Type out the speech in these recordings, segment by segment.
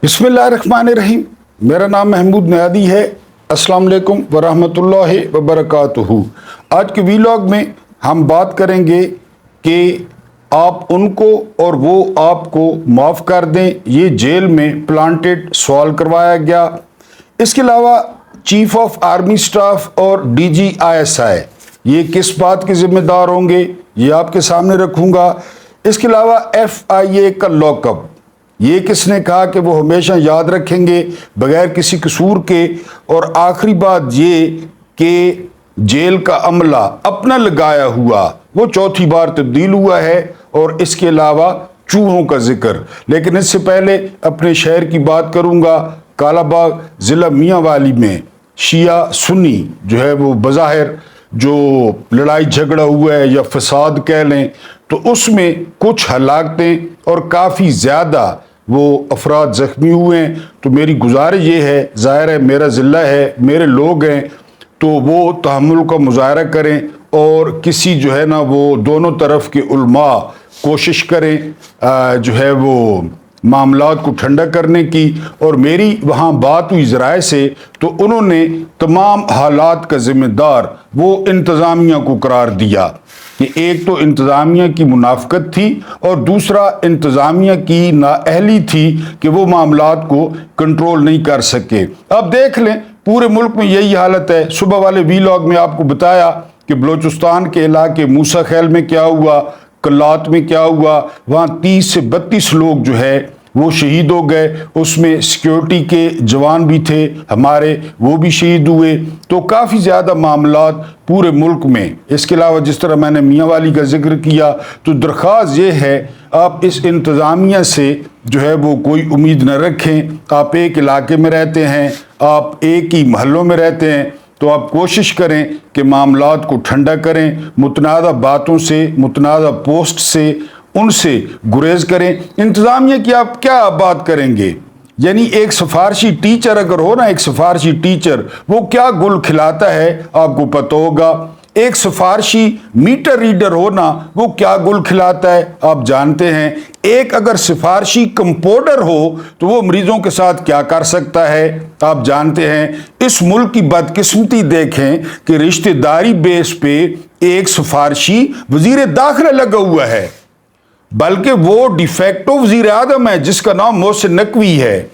बिस्मिल्लाहिर्रहमानिर्रहीम। मेरा नाम महमूद नियादी है। अस्सलाम वालेकुम वरहमतुल्लाहि वबरकातुहू। आज के वीलॉग में हम बात करेंगे कि आप उनको और वो आपको माफ़ कर दें। ये जेल में प्लांटेड सवाल करवाया गया। इसके अलावा चीफ ऑफ आर्मी स्टाफ और DGISI ये किस बात के ज़िम्मेदार होंगे, ये आपके सामने रखूँगा। इसके अलावा FIA का लॉकअप, ये किसने कहा कि वो हमेशा याद रखेंगे बगैर किसी कसूर के। और आखिरी बात ये कि जेल का अमला अपना लगाया हुआ वो चौथी बार तब्दील हुआ है। और इसके अलावा चूहों का जिक्र। लेकिन इससे पहले अपने शहर की बात करूंगा। कालाबाग ज़िला मियांवाली में शिया सुन्नी जो है वो बज़ाहिर जो लड़ाई झगड़ा हुआ है या फसाद कह लें, तो उसमें कुछ हलाकतें और काफ़ी ज़्यादा वो अफराद ज़ख्मी हुए हैं। तो मेरी गुजारिश ये है, ज़ाहिर है मेरा ज़िला है, मेरे लोग हैं, तो वो तहम्मुल का मुज़ाहरा करें और किसी जो है ना वो दोनों तरफ के उलमा कोशिश करें जो है वो मामलात को ठंडा करने की। और मेरी वहाँ बात हुई ज़राए से, तो उन्होंने तमाम हालात का ज़िम्मेदार वो इंतज़ामिया को करार दिया कि एक तो इंतज़ामिया की मुनाफ़कत थी और दूसरा इंतज़ामिया की नाअहली थी कि वो मामलात को कंट्रोल नहीं कर सके। अब देख लें पूरे मुल्क में यही हालत है। सुबह वाले वीलॉग में आपको बताया कि बलूचिस्तान के इलाके मूसा खैल में क्या हुआ, कल्लात में क्या हुआ। वहाँ 30 से 32 लोग जो है वो शहीद हो गए। उसमें सिक्योरिटी के जवान भी थे हमारे, वो भी शहीद हुए। तो काफ़ी ज़्यादा मामलात पूरे मुल्क में। इसके अलावा जिस तरह मैंने मियांवाली का जिक्र किया, तो दरख्वास्त ये है आप इस इंतज़ामिया से जो है वो कोई उम्मीद न रखें। आप एक इलाके में रहते हैं, आप एक ही महलों में रहते हैं, तो आप कोशिश करें कि मामलात को ठंडा करें। मुतनाज़ा बातों से, मुतनाज़ा पोस्ट से उनसे गुरेज करें। इंतज़ामिया की आप क्या बात करेंगे? यानी एक सिफारशी टीचर अगर हो ना, एक सिफारशी टीचर वो क्या गुल खिलाता है आपको पता होगा। एक सिफारशी मीटर रीडर हो ना, वो क्या गुल खिलाता है आप जानते हैं। एक अगर सिफारशी कंपाउंडर हो तो वो मरीजों के साथ क्या कर सकता है आप जानते हैं। इस मुल्क की बदकिस्मती देखें कि रिश्तेदारी बेस पे एक सिफारशी वजीर दाखिला लगा हुआ है, बल्कि वो डिफेक्टो वजीर आज़म है जिसका नाम मोहसिन नकवी है,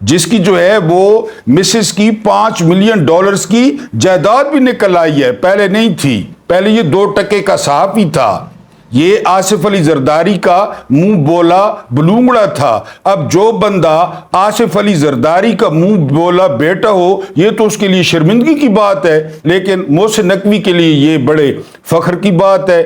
जिसकी जो है वो मिसेस की $5 मिलियन की जायदाद भी निकल आई है। पहले नहीं थी, पहले ये 2 टके का सहाफ़ी था। ये आसिफ अली जरदारी का मुंह बोला बलूंगड़ा था। अब जो बंदा आसिफ अली जरदारी का मुंह बोला बेटा हो, ये तो उसके लिए शर्मिंदगी की बात है, लेकिन मोहसिन नकवी के लिए ये बड़े फख्र की बात है।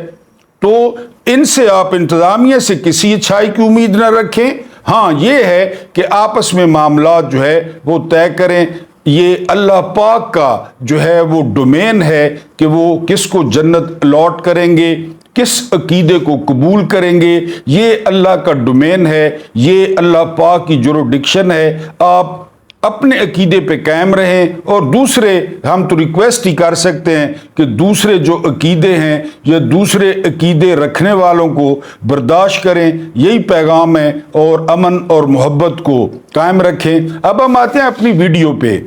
तो इनसे आप इंतज़ामिया से किसी अच्छाई की उम्मीद न रखें। हाँ, ये है कि आपस में मामलात जो है वो तय करें। ये अल्लाह पाक का जो है वो डोमेन है कि वो किसको जन्नत अलॉट करेंगे, किस अकीदे को कबूल करेंगे। ये अल्लाह का डोमेन है, ये अल्लाह पाक की जुरिडिक्शन है। आप अपने अकीदे पे कायम रहें और दूसरे, हम तो रिक्वेस्ट ही कर सकते हैं कि दूसरे जो अकीदे हैं या दूसरे अकीदे रखने वालों को बर्दाश्त करें। यही पैगाम है और अमन और मोहब्बत को कायम रखें। अब हम आते हैं अपनी वीडियो पे।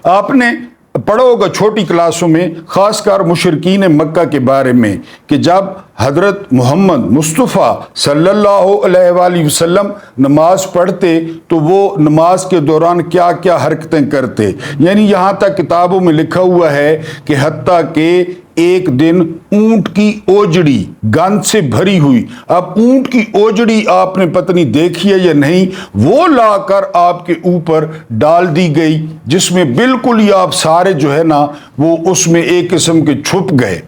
आपने पढ़ा होगा छोटी क्लासों में, ख़ासकर मुशरिकीन मक्का के बारे में, कि जब हज़रत मोहम्मद मुस्तफ़ा सल्लल्लाहु अलैहि वसल्लम नमाज पढ़ते तो वो नमाज के दौरान क्या क्या हरकतें करते। यानी यहाँ तक किताबों में लिखा हुआ है कि हत्ता के एक दिन ऊंट की ओजड़ी गंद से भरी हुई, अब ऊंट की ओजड़ी आपने पत्नी देखी है या नहीं, वो लाकर आपके ऊपर डाल दी गई, जिसमें बिल्कुल ही आप सारे जो है ना वो उसमें एक किस्म के छुप गए।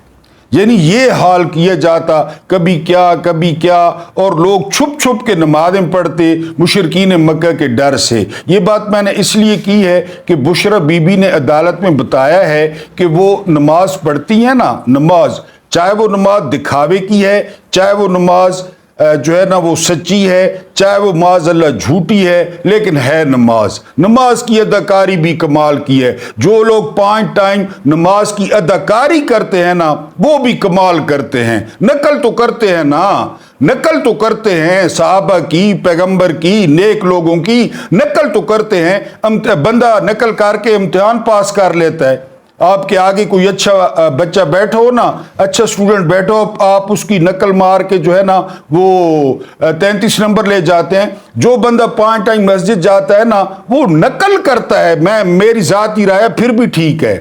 यानी ये हाल किया जाता, कभी क्या, और लोग छुप छुप के नमाज़ें पढ़ते मुशरिकीन मक्का के डर से। ये बात मैंने इसलिए की है कि बुशरा बीबी ने अदालत में बताया है कि वो नमाज पढ़ती हैं ना, नमाज चाहे वो नमाज दिखावे की है, चाहे वो नमाज जो है ना वो सच्ची है, चाहे वो माज़अल्लाह झूठी है, लेकिन है नमाज। नमाज की अदाकारी भी कमाल की है। जो लोग 5 टाइम नमाज की अदाकारी करते हैं ना, वो भी कमाल करते हैं। नकल तो करते हैं ना, नकल तो करते हैं सहाबा की, पैगंबर की, नेक लोगों की नकल तो करते हैं। बंदा नकल करके इम्तिहान पास कर लेता है। आपके आगे कोई अच्छा बच्चा बैठा हो ना, अच्छा स्टूडेंट बैठो, आप उसकी नकल मार के जो है ना वो 33 नंबर ले जाते हैं। जो बंदा 5 टाइम मस्जिद जाता है ना, वो नकल करता है। मेरी जाती राय फिर भी ठीक है।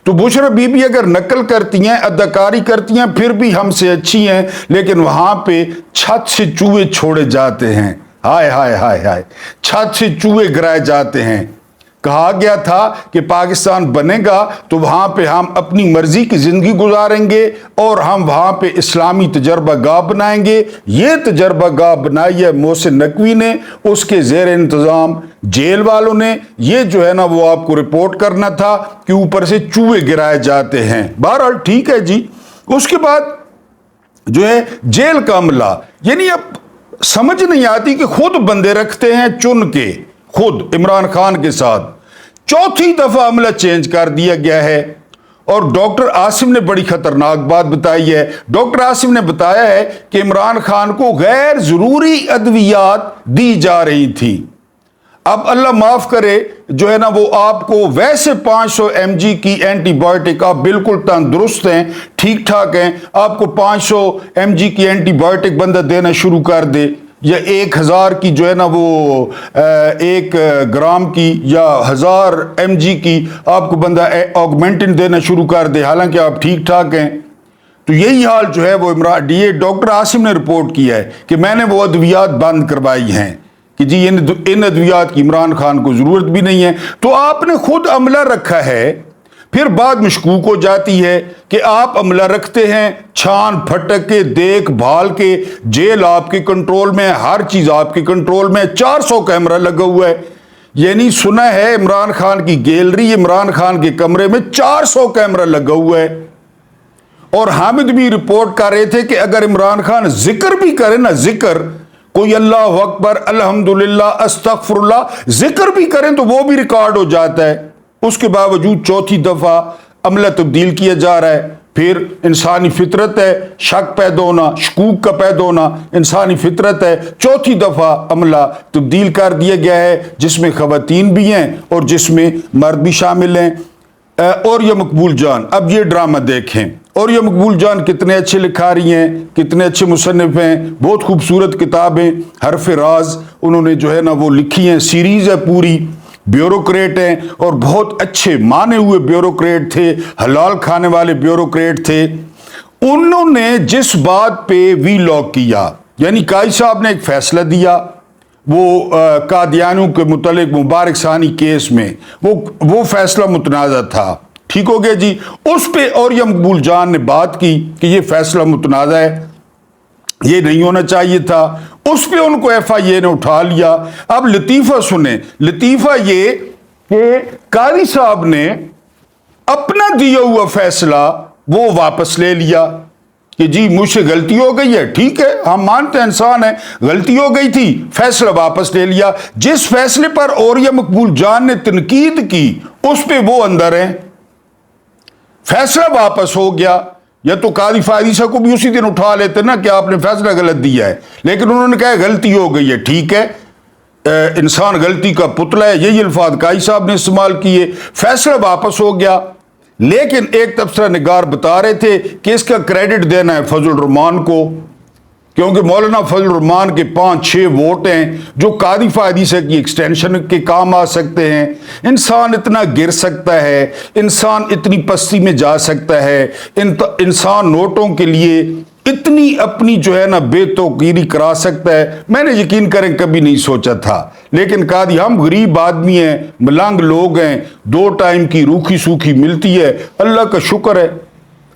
तो बुशरा बीबी अगर नकल करती हैं, अदाकारी करती हैं, फिर भी हमसे अच्छी हैं, लेकिन वहां पे छत से चूहे छोड़े जाते हैं। हाय हाय हाय हाय, छत से चूहे गिराए जाते हैं। कहा गया था कि पाकिस्तान बनेगा तो वहां पे हम अपनी मर्जी की जिंदगी गुजारेंगे और हम वहां पे इस्लामी तजर्बा गाह बनाएंगे। ये तजर्बा गाह बनाई है मोहसिन नकवी ने, उसके जेर इंतजाम जेल वालों ने। ये जो है ना वो आपको रिपोर्ट करना था कि ऊपर से चूहे गिराए जाते हैं। बहरहाल ठीक है जी। उसके बाद जो है जेल का अमला, यानी अब समझ नहीं आती कि खुद बंदे रखते हैं चुन के, खुद इमरान खान के साथ। चौथी दफा अमला चेंज कर दिया गया है। और डॉक्टर आसिम ने बड़ी खतरनाक बात बताई है। डॉक्टर आसिम ने बताया है कि इमरान खान को गैर जरूरी अद्वियात दी जा रही थी। अब अल्लाह माफ करे जो है ना वो आपको वैसे 500 mg की एंटीबायोटिक, आप बिल्कुल तंदुरुस्त हैं, ठीक ठाक हैं, आपको 500 mg की एंटीबायोटिक बंदा देना शुरू कर दे, या 1000 की जो है ना वो 1 ग्राम की या 1000 mg की आपको बंदा ऑगमेंटिन देना शुरू कर दे, हालांकि आप ठीक ठाक हैं। तो यही हाल जो है वो ये डॉक्टर आसिम ने रिपोर्ट किया है कि मैंने वो अद्वियात बंद करवाई हैं कि जी इन अद्वियात की इमरान खान को जरूरत भी नहीं है। तो आपने खुद अमला रखा है, फिर बाद मशकूक हो जाती है कि आप अमला रखते हैं, छान फटक के देख भाल के, जेल आपके कंट्रोल में, हर चीज आपके कंट्रोल में, 400 कैमरा लगा हुआ है। यानी सुना है इमरान खान की गैलरी, इमरान खान के कमरे में 400 कैमरा लगा हुआ है। और हामिद भी रिपोर्ट कर रहे थे कि अगर इमरान खान जिक्र भी करे ना, जिक्र कोई अल्लाह अकबर, अल्हम्दुलिल्लाह, अस्तगफुरुल्लाह जिक्र भी करें तो वो भी रिकॉर्ड हो जाता है। उसके बावजूद चौथी दफा अमला तब्दील किया जा रहा है। फिर इंसानी फितरत है शक पैदा होना, शकूक का पैदा होना, इंसानी फितरत है। चौथी दफा अमला तब्दील कर दिया गया है, जिसमें खवातीन भी हैं और जिसमें मर्द भी शामिल हैं। और ये मकबूल जान, अब ये ड्रामा देखें। और ये मकबूल जान कितने अच्छे लिखा रही हैं, कितने अच्छे मुसन्निफ हैं, बहुत खूबसूरत किताबें हरफ राज उन्होंने जो है ना वो लिखी हैं, सीरीज है पूरी। ब्यूरोक्रेट हैं और बहुत अच्छे माने हुए ब्यूरोक्रेट थे, हलाल खाने वाले ब्यूरोक्रेट थे। उन्होंने जिस बात पे वीलॉग किया, यानी काई साहब ने एक फैसला दिया वो कादियानियों के मुतालिक मुबारक सानी केस में, वो फैसला मुतनाज़ा था, ठीक हो गया जी। उस पे और ये मकबूल जान ने बात की कि ये फैसला मुतनाज़ा है, ये नहीं होना चाहिए था। उस पे उनको FIA ने उठा लिया। अब लतीफ़ा सुने, लतीफ़ा ये कि कारी साहब ने अपना दिया हुआ फैसला वो वापस ले लिया कि जी मुझसे गलती हो गई है, ठीक है, हम मानते हैं इंसान है, गलती हो गई थी, फैसला वापस ले लिया। जिस फैसले पर और ये मकबूल जान ने तनकीद की उस पे वो अंदर है, फैसला वापस हो गया। या तो कादी फायदीसा को भी उसी दिन उठा लेते ना कि आपने फैसला गलत दिया है, लेकिन उन्होंने कहा गलती हो गई है, ठीक है, इंसान गलती का पुतला है, यही अल्फाज काई साहब ने इस्तेमाल किए, फैसला वापस हो गया। लेकिन एक तबसरा निगार बता रहे थे कि इसका क्रेडिट देना है फजल रहमान को, क्योंकि मौलाना फजल रहमान के 5-6 वोट हैं जो कादी फायदीसा की एक्सटेंशन के काम आ सकते हैं। इंसान इतना गिर सकता है, इंसान इतनी पस्ती में जा सकता है, इंसान नोटों के लिए इतनी अपनी जो है ना बेतौकीरी करा सकता है, मैंने यकीन करें कभी नहीं सोचा था। लेकिन कादी हम गरीब आदमी हैं, मलंग लोग हैं, 2 टाइम की रूखी सूखी मिलती है, अल्लाह का शुक्र है,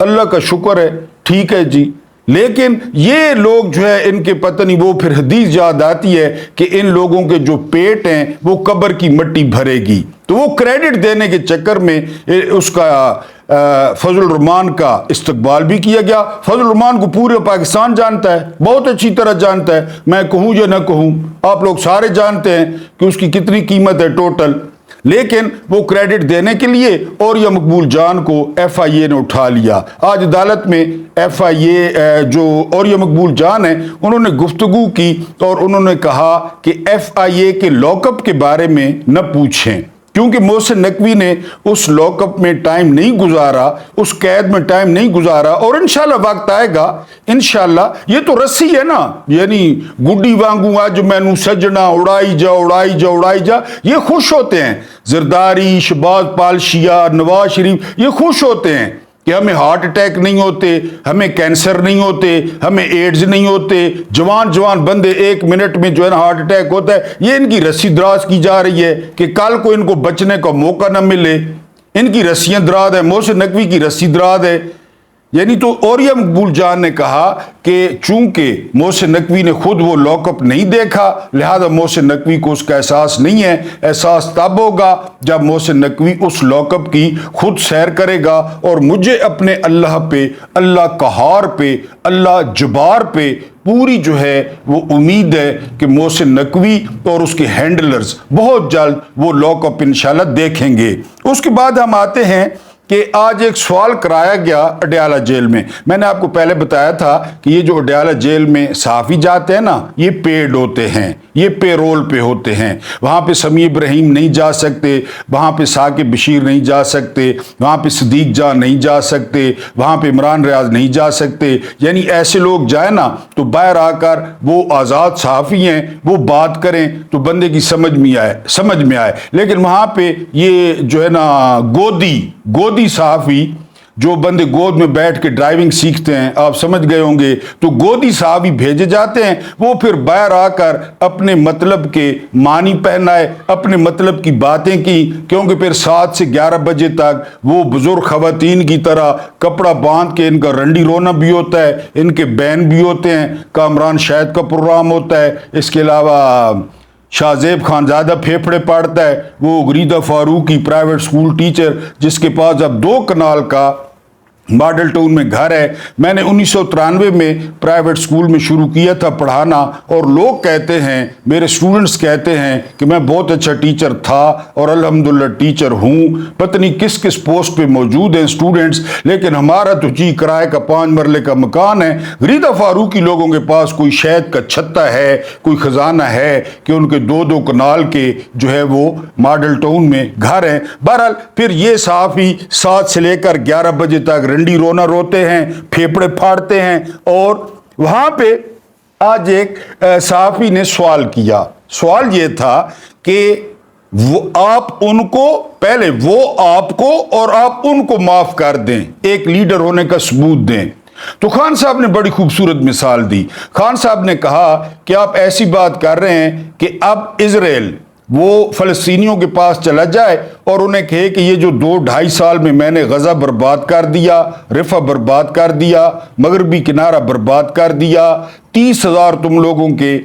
अल्लाह का शुक्र है, ठीक है जी। लेकिन ये लोग जो है इनके पता नहीं, वो फिर हदीस याद आती है कि इन लोगों के जो पेट हैं वो कब्र की मिट्टी भरेगी। तो वो क्रेडिट देने के चक्कर में उसका فضل الرحمان کا استقبال بھی کیا گیا. فضل الرحمان کو پورے پاکستان جانتا ہے, بہت اچھی طرح جانتا ہے, میں کہوں یا نہ کہوں, آپ لوگ سارے جانتے ہیں کہ اس کی کتنی قیمت ہے ٹوٹل. لیکن وہ کریڈٹ دینے کے لیے اوریہ مقبول جان کو ایف آئی اے نے اٹھا لیا. آج عدالت میں ایف آئی اے جو اوریہ مقبول جان ہیں انہوں نے گفتگو کی اور انہوں نے کہا کہ ایف آئی اے کے لاک اپ کے بارے میں نہ پوچھیں, کیونکہ محسن نقوی نے اس لاک اپ میں ٹائم نہیں گزارا, اس قید میں ٹائم نہیں گزارا, اور انشاءاللہ وقت آئے گا انشاءاللہ. یہ تو رسی ہے نا, یعنی گڈی وانگوں آج مینو سجنا اڑائی جا اڑائی جا اڑائی جا, یہ خوش ہوتے ہیں. زرداری, شہباز پالشیا, نواز شریف یہ خوش ہوتے ہیں کہ ہمیں ہارٹ اٹیک نہیں ہوتے, ہمیں کینسر نہیں ہوتے, ہمیں ایڈز نہیں ہوتے. جوان جوان بندے 1 منٹ میں جو ہے نا ہارٹ اٹیک ہوتا ہے. یہ ان کی رسی دراز کی جا رہی ہے کہ کل کو ان کو بچنے کا موقع نہ ملے. ان کی رسیاں دراز ہے, محسن نقوی کی رسی دراز ہے. یعنی تو اوریہ مقبول جان نے کہا کہ چونکہ محسن نقوی نے خود وہ لاک اپ نہیں دیکھا, لہذا محسن نقوی کو اس کا احساس نہیں ہے. احساس تب ہوگا جب محسن نقوی اس لاک اپ کی خود سیر کرے گا. اور مجھے اپنے اللہ پہ, اللہ قہار پہ, اللہ جبار پہ پوری جو ہے وہ امید ہے کہ محسن نقوی اور اس کے ہینڈلرز بہت جلد وہ لاک اپ انشاءاللہ دیکھیں گے. اس کے بعد ہم آتے ہیں کہ آج ایک سوال کرایا گیا اڈیالہ جیل میں. میں نے آپ کو پہلے بتایا تھا کہ یہ جو اڈیالہ جیل میں صحافی جاتے ہیں نا, یہ پیڈ ہوتے ہیں, یہ پے رول پہ ہوتے ہیں. وہاں پہ سمیع ابراہیم نہیں جا سکتے, وہاں پہ ثاقب بشیر نہیں جا سکتے, وہاں پہ صدیق جان نہیں جا سکتے, وہاں پہ عمران ریاض نہیں جا سکتے. یعنی ایسے لوگ جائیں نا تو باہر آ کر وہ آزاد صحافی ہیں, وہ بات کریں تو بندے کی سمجھ میں آئے. لیکن وہاں پہ یہ جو ہے نا گودی صحافی, جو بندے گود میں بیٹھ کے ڈرائیونگ سیکھتے ہیں, آپ سمجھ گئے ہوں گے, تو گودی صحافی بھیجے جاتے ہیں. وہ پھر باہر آ کر اپنے مطلب کے معنی پہنائے, اپنے مطلب کی باتیں کی, کیونکہ پھر 7 سے 11 بجے تک وہ بزرگ خواتین کی طرح کپڑا باندھ کے ان کا رنڈی رونا بھی ہوتا ہے, ان کے بین بھی ہوتے ہیں, کامران شاہد کا پروگرام ہوتا ہے. اس کے علاوہ شاہ زیب خان زیادہ پھیپھڑے پاڑتا ہے, وہ Gharida Farooqi private school teacher جس کے پاس اب 2 کنال کا ماڈل ٹاؤن میں گھر ہے. میں نے 1993 میں پرائیویٹ سکول میں شروع کیا تھا پڑھانا, اور لوگ کہتے ہیں, میرے سٹوڈنٹس کہتے ہیں کہ میں بہت اچھا ٹیچر تھا اور الحمدللہ ٹیچر ہوں. پتہ نہیں کس کس پوسٹ پہ موجود ہیں سٹوڈنٹس, لیکن ہمارا تو کرائے کا 5 مرلے کا مکان ہے. غریدہ فاروقی لوگوں کے پاس کوئی شہد کا چھتا ہے, کوئی خزانہ ہے کہ ان کے 2 کنال کے جو ہے وہ ماڈل ٹاؤن میں گھر ہیں. بہرحال پھر یہ صحافی 7 سے لے کر 11 بجے تک رنڈی رونا روتے ہیں, پھیپڑے پھاڑتے ہیں. اور وہاں پہ آج ایک صحافی نے سوال کیا. سوال یہ تھا کہ آپ ان کو پہلے, وہ آپ کو اور آپ ان کو معاف کر دیں, ایک لیڈر ہونے کا ثبوت دیں. تو خان صاحب نے بڑی خوبصورت مثال دی. خان صاحب نے کہا کہ آپ ایسی بات کر رہے ہیں کہ اب اسرائیل وہ فلسطینیوں کے پاس چلا جائے اور انہیں کہے کہ یہ جو 2-2.5 سال میں میں نے غزہ برباد کر دیا, رفح برباد کر دیا, مغربی کنارہ برباد کر دیا, 30,000 تم لوگوں کے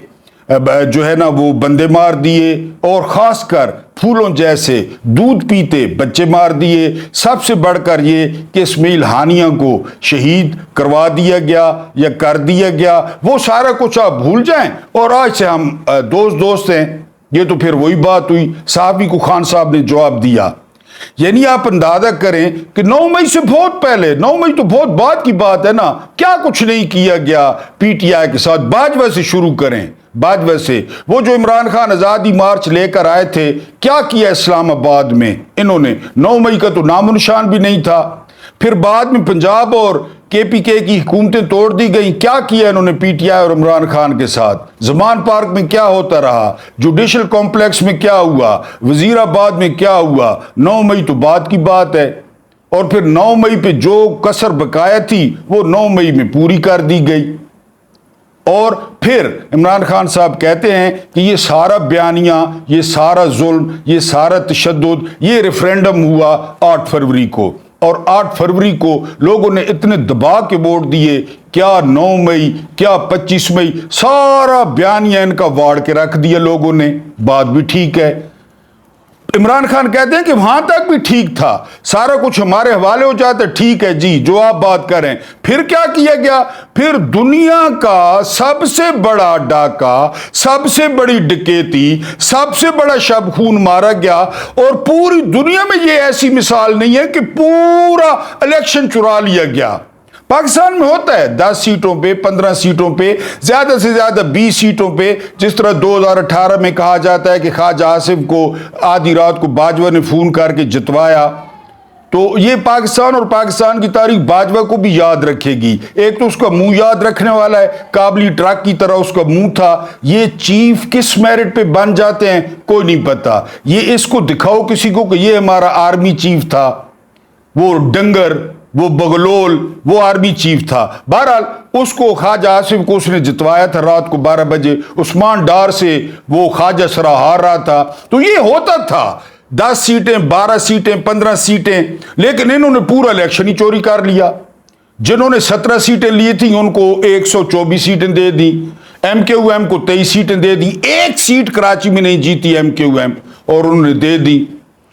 جو ہے نا وہ بندے مار دیے, اور خاص کر پھولوں جیسے دودھ پیتے بچے مار دیے, سب سے بڑھ کر یہ کہ اسماعیل ہانیہ کو شہید کروا دیا گیا یا کر دیا گیا, وہ سارا کچھ آپ بھول جائیں اور آج سے ہم دوست ہیں. یہ تو پھر وہی بات ہوئی. صحافی کو خان صاحب نے جواب دیا. یعنی آپ اندازہ کریں کہ 9 مئی سے بہت پہلے, 9 مئی تو بہت بعد کی بات ہے نا, کیا کچھ نہیں کیا گیا پی ٹی آئی کے ساتھ. باجوہ سے شروع کریں, باجوہ سے. وہ جو عمران خان آزادی مارچ لے کر آئے تھے, کیا کیا اسلام آباد میں انہوں نے؟ 9 مئی کا تو نام و نشان بھی نہیں تھا. پھر بعد میں پنجاب اور کے پی کے کی حکومتیں توڑ دی گئیں, کیا کیا انہوں نے پی ٹی آئی اور عمران خان کے ساتھ؟ زمان پارک میں کیا ہوتا رہا, جوڈیشل کمپلیکس میں کیا ہوا, وزیر آباد میں کیا ہوا. 9 مئی تو بعد کی بات ہے. اور پھر 9 مئی پہ جو کسر بقایا تھی وہ 9 مئی میں پوری کر دی گئی. اور پھر عمران خان صاحب کہتے ہیں کہ یہ سارا بیانیہ, یہ سارا ظلم, یہ سارا تشدد, یہ ریفرینڈم ہوا 8 فروری کو, اور 8 فروری کو لوگوں نے اتنے دبا کے ووٹ دیے. کیا 9 مئی, کیا 25 مئی, سارا بیانیہ ان کا واڑ کے رکھ دیا لوگوں نے. بات بھی ٹھیک ہے. عمران خان کہتے ہیں کہ وہاں تک بھی ٹھیک تھا, سارا کچھ ہمارے حوالے ہو جاتا, ٹھیک ہے جی جو آپ بات کریں. پھر کیا کیا گیا؟ پھر دنیا کا سب سے بڑا ڈاکہ, سب سے بڑی ڈکیتی, سب سے بڑا شب خون مارا گیا, اور پوری دنیا میں یہ ایسی مثال نہیں ہے کہ پورا الیکشن چرا لیا گیا. پاکستان میں ہوتا ہے 10 سیٹوں پہ, 15 سیٹوں پہ, زیادہ سے زیادہ 20 سیٹوں پہ, جس طرح 2018 میں کہا جاتا ہے کہ خواجہ آصف کو آدھی رات کو باجوہ نے فون کر کے جتوایا. تو یہ پاکستان اور پاکستان کی تاریخ باجوہ کو بھی یاد رکھے گی. ایک تو اس کا منہ یاد رکھنے والا ہے, کابلی ٹرک کی طرح اس کا منہ تھا. یہ چیف کس میرٹ پہ بن جاتے ہیں کوئی نہیں پتا. یہ اس کو دکھاؤ کسی کو کہ یہ ہمارا آرمی چیف تھا, وہ ڈنگر, وہ بغلول, وہ آرمی چیف تھا. بہرحال اس کو خواجہ آصف کو اس نے جتوایا تھا رات کو 12 بجے. عثمان ڈار سے وہ خواجہ سرا ہار رہا تھا. تو یہ ہوتا تھا 10 سیٹیں, 12 سیٹیں, 15 سیٹیں, لیکن انہوں نے پورا الیکشن ہی چوری کر لیا. جنہوں نے 17 سیٹیں لی تھیں ان کو 124 سیٹیں دے دی, ایم کیو ایم کو 23 سیٹیں دے دی. ایک سیٹ کراچی میں نہیں جیتی ایم کیو ایم, اور انہوں نے دے دی.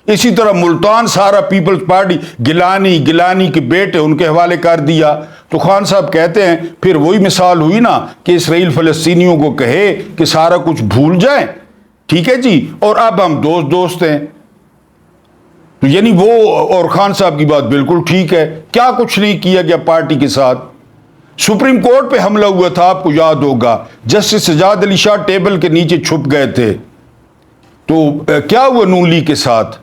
اسی طرح ملتان سارا پیپلز پارٹی, گیلانی کے بیٹے ان کے حوالے کر دیا. تو خان صاحب کہتے ہیں پھر وہی مثال ہوئی نا کہ اسرائیل فلسطینیوں کو کہے کہ سارا کچھ بھول جائیں, ٹھیک ہے جی, اور اب ہم دوست ہیں. تو یعنی وہ, اور خان صاحب کی بات بالکل ٹھیک ہے, کیا کچھ نہیں کیا گیا پارٹی کے ساتھ. سپریم کورٹ پہ حملہ ہوا تھا, آپ کو یاد ہوگا, جسٹس سجاد علی شاہ ٹیبل کے نیچے چھپ گئے تھے. تو کیا ہوا نون لیگ کے ساتھ؟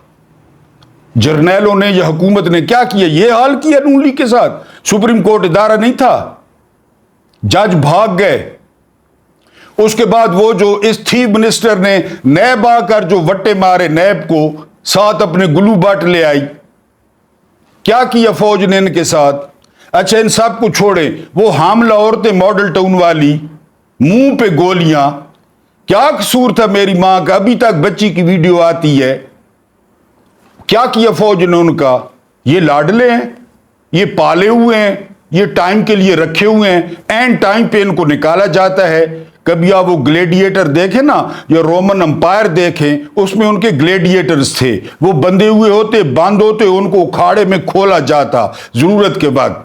جرنیلوں نے یا حکومت نے کیا کیا؟ یہ حال کیا نون لیگ کے ساتھ. سپریم کورٹ ادارہ نہیں تھا, جج بھاگ گئے. اس کے بعد وہ جو اس چیف منسٹر نے نیب آ کر جو وٹے مارے نیب کو, ساتھ اپنے گلو بٹ لے آئی. کیا کیا فوج نے ان کے ساتھ؟ اچھا ان سب کو چھوڑے, وہ حاملہ عورتیں ماڈل ٹاؤن والی, منہ پہ گولیاں, کیا قصور تھا میری ماں کا؟ ابھی تک بچی کی ویڈیو آتی ہے. کیا کیا فوج نے ان کا؟ یہ لاڈلے ہیں, یہ پالے ہوئے ہیں, یہ ٹائم کے لیے رکھے ہوئے ہیں, اینڈ ٹائم پہ ان کو نکالا جاتا ہے. کبھی آپ وہ گلیڈیٹر دیکھیں نا, یا رومن امپائر دیکھیں, اس میں ان کے گلیڈیٹرز تھے, وہ بندھے ہوئے ہوتے, بند ہوتے, ان کو اکھاڑے میں کھولا جاتا ضرورت کے وقت.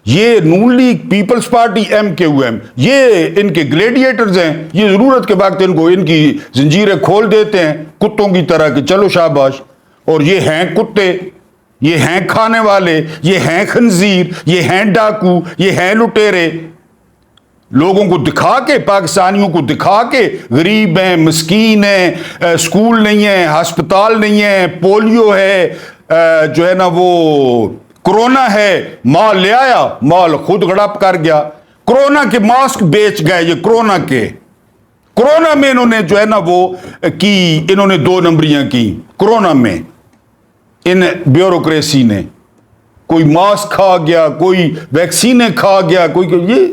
یہ Noon league, peoples party, M Q M, یہ ان کے گلیڈیٹرز ہیں. یہ ضرورت کے وقت ان کو ان کی زنجیریں کھول دیتے ہیں کتوں کی طرح کہ چلو شاباش. اور یہ ہیں کتے, یہ ہیں کھانے والے, یہ ہیں خنزیر, یہ ہیں ڈاکو, یہ ہیں لٹیرے. لوگوں کو دکھا کے, پاکستانیوں کو دکھا کے, غریب ہیں, مسکین ہیں, اسکول نہیں ہے, ہسپتال نہیں ہے, پولیو ہے, جو ہے نا وہ کرونا ہے, مال لے آیا, مال خود گڑپ کر گیا. کرونا کے ماسک بیچ گئے. یہ کرونا میں انہوں نے جو ہے نا وہ کی, انہوں نے 2 نمبریاں کی کرونا میں, ان بیوروکریسی نے. کوئی ماسک کھا گیا, کوئی ویکسینیں کھا گیا, کوئی یہ.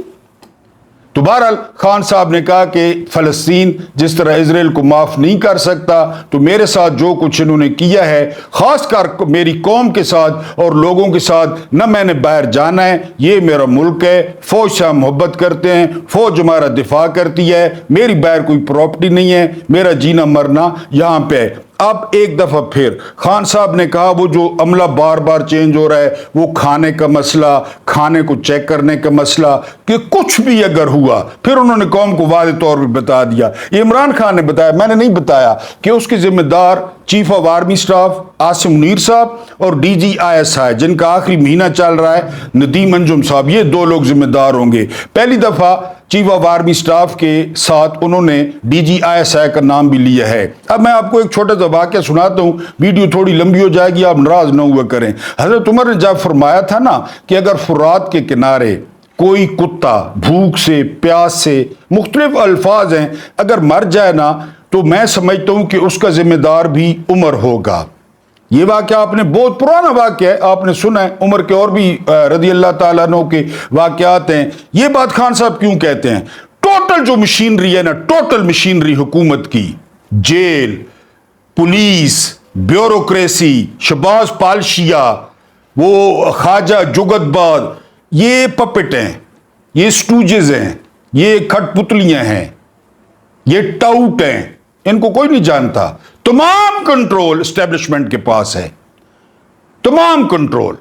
تو بہرحال خان صاحب نے کہا کہ فلسطین جس طرح اسرائیل کو معاف نہیں کر سکتا, تو میرے ساتھ جو کچھ انہوں نے کیا ہے, خاص کر میری قوم کے ساتھ اور لوگوں کے ساتھ, نہ میں نے باہر جانا ہے. یہ میرا ملک ہے, فوج سے ہم محبت کرتے ہیں, فوج ہمارا دفاع کرتی ہے, میری باہر کوئی پراپرٹی نہیں ہے, میرا جینا مرنا یہاں پہ ہے. اب ایک دفعہ پھر خان صاحب نے کہا وہ جو عملہ بار بار چینج ہو رہا ہے, وہ کھانے کا مسئلہ, کھانے کو چیک کرنے کا مسئلہ, کہ کچھ بھی اگر ہوا, پھر انہوں نے قوم کو واضح طور پہ بتا دیا. یہ عمران خان نے بتایا, میں نے نہیں بتایا, کہ اس کے ذمہ دار chief of army staff Asim Munir صاحب اور D G I S I, جن کا آخری مہینہ چل رہا ہے, ندیم انجم صاحب, یہ 2 لوگ ذمہ دار ہوں گے. پہلی دفعہ چیف آف آرمی سٹاف کے ساتھ انہوں نے D G I S I کا نام بھی لیا ہے. اب میں آپ کو ایک چھوٹا سا واقعہ سناتا ہوں, ویڈیو تھوڑی لمبی ہو جائے گی, آپ ناراض نہ ہوا کریں. حضرت عمر نے جب فرمایا تھا نا کہ اگر فرات کے کنارے کوئی کتا بھوک سے, پیاس سے, مختلف الفاظ ہیں, اگر مر جائے نا, تو میں سمجھتا ہوں کہ اس کا ذمہ دار بھی عمر ہوگا. یہ واقعہ آپ نے, بہت پرانا واقعہ ہے, آپ نے سنا ہے. عمر کے اور بھی رضی اللہ تعالیٰ عنہ کے واقعات ہیں. یہ بات خان صاحب کیوں کہتے ہیں؟ ٹوٹل جو مشینری ہے نا, ٹوٹل مشینری حکومت کی, جیل, پولیس, بیوروکریسی, شہباز پالشیا, وہ خواجہ جگت باد, یہ پپٹ ہیں, یہ سٹوجز ہیں, یہ کھٹ پتلیاں ہیں, یہ ٹاؤٹ ہیں, ان کو کوئی نہیں جانتا. तमाम कंट्रोल एस्टेब्लिशमेंट के पास है, तमाम कंट्रोल।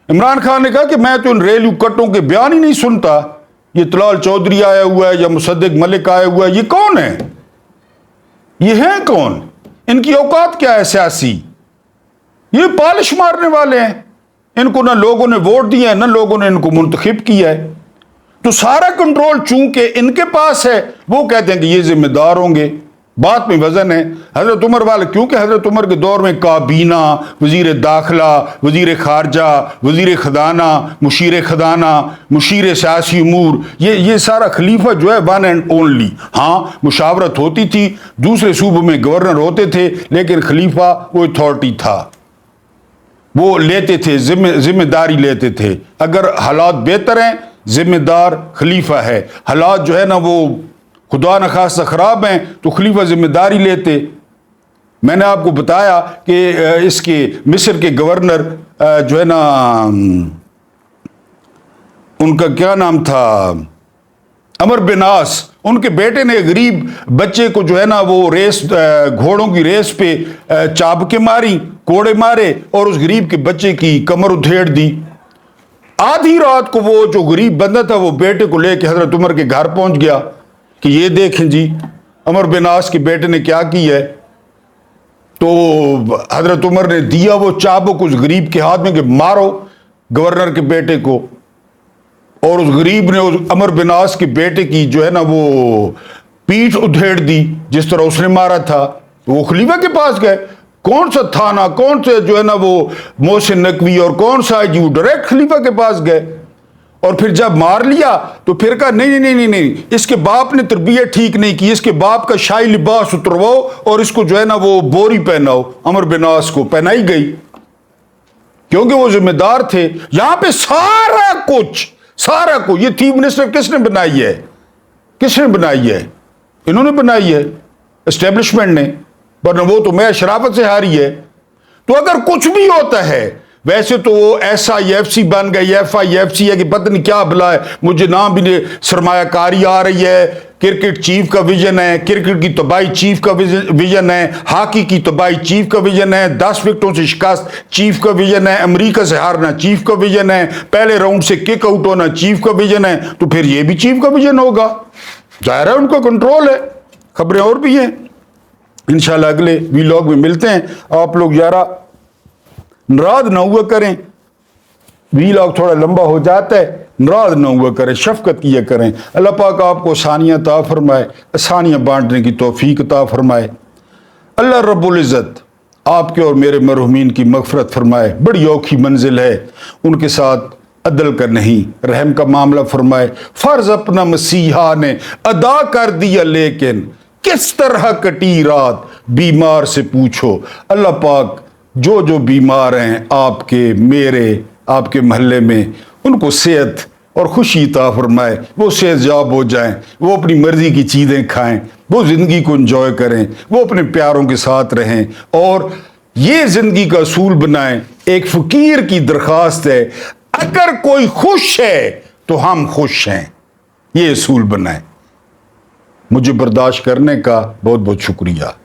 इमरान खान ने कहा कि मैं तो इन रेलू कट्टों के बयान ही नहीं सुनता, ये तलाल चौधरी आया हुआ है या मुसद्दिक मलिक आया हुआ है, ये कौन है, ये हैं कौन, इनकी औकात क्या है सियासी, ये पालिश मारने वाले हैं, इनको ना लोगों ने वोट दिया है ना लोगों ने इनको मुंतखब किया है। तो सारा कंट्रोल चूंकि इनके पास है, वो कहते हैं कि ये जिम्मेदार होंगे। बात में वजन है। हजरत उमर वाले, क्योंकि हजरत उमर के दौर में काबीना, वजीर दाखिला, वजीर खारजा, वजीर खजाना, मुशीर खजाना, मुशीर सियासी उमूर, ये सारा खलीफा जो है वन एंड ओनली। हाँ, मुशावरत होती थी, दूसरे सूबों में गवर्नर होते थे, लेकिन खलीफा वो अथॉरिटी था, वो लेते थे, जिम्मेदारी लेते थे। अगर हालात बेहतर हैं, जिम्मेदार खलीफा है। हालात जो है ना वो खुदा न खास्ता खराब हैं तो खलीफा जिम्मेदारी लेते। मैंने आपको बताया कि इसके मिस्र के गवर्नर जो है ना, उनका क्या नाम था, अमर बिनास, उनके बेटे ने गरीब बच्चे को जो है ना वो रेस, घोड़ों की रेस पे चाबके मारी, कोड़े मारे और उस गरीब के बच्चे की कमर उधेड़ दी। आधी रात को वो जो गरीब बंदा था वो बेटे को लेके हजरत उमर के घर पहुंच गया कि ये देखें जी अमर बिनास के बेटे ने क्या किया है। तो हजरत उमर ने दिया वो चाबुक उस गरीब के हाथ में कि मारो गवर्नर के बेटे को, और उस गरीब ने उस अमर बिनास के बेटे की जो है ना वो पीठ उधेड़ दी जिस तरह उसने मारा था। तो वो खलीफा के पास गए, कौन सा थाना, कौन से जो है ना वो मोहसिन नकवी और कौन सा आईजी, डायरेक्ट खलीफा के पास गए। और फिर जब मार लिया तो फिर कहा नहीं नहीं नहीं नहीं, इसके बाप ने तरबियत ठीक नहीं की, इसके बाप का शाही लिबास उतरवाओ और इसको जो है ना वो बोरी पहनाओ। अमर बिनास को पहनाई गई क्योंकि वो जिम्मेदार थे। यहां पे सारा कुछ ये चीफ मिनिस्टर किसने बनाई है, किसने बनाई है, इन्होंने बनाई है, एस्टेब्लिशमेंट ने, वरना वो तो मैं शराफत से हारी है। तो अगर कुछ भी होता है, वैसे तो वो SIFC बन गई, FIFC है कि पता नहीं क्या भला है, मुझे नाम भी नहीं, सरमायाकारी आ रही है, क्रिकेट चीफ का विजन है, क्रिकेट की तबाही चीफ का विजन है, हॉकी की तबाही चीफ का विजन है, 10 विकेटों से शिकस्त चीफ का विजन है, अमेरिका से हारना चीफ का विजन है, पहले राउंड से किक आउट होना चीफ का विजन है। तो फिर ये भी चीफ का विजन होगा, जाहिर है उनका कंट्रोल है। खबरें और भी हैं, इंशाल्लाह अगले वीलॉग में मिलते हैं। आप लोग यारा नाराज ना हुआ करें, वीलॉग थोड़ा लंबा हो जाता है, नाराज ना हुआ करें, शफकत किया करें। अल्लाह पाक आपको आसानियाँ अता फरमाए, आसानियाँ बांटने की तौफीक अता फरमाए। अल्लाह रब्बुल इज़्ज़त आपके और मेरे मरहुमीन की मग़फ़िरत फरमाए। बड़ी औखी मंजिल है, उनके साथ अदल का नहीं रहम का मामला फरमाए। फ़र्ज अपना मसीहा ने अदा कर दिया, लेकिन किस तरह कटी रात बीमार से पूछो। अल्लाह पाक जो जो बीमार हैं आपके, मेरे, आपके महल्ले में, उनको सेहत और खुशी अता फरमाए, वो सेहतयाब हो जाएं, वो अपनी मर्जी की चीज़ें खाएं, वो ज़िंदगी को एंजॉय करें, वो अपने प्यारों के साथ रहें और ये ज़िंदगी का असूल बनाएं। एक फ़कीर की दरख्वास्त है, अगर कोई खुश है तो हम खुश हैं, ये असूल बनाएं। मुझे बर्दाश्त करने का बहुत बहुत शुक्रिया।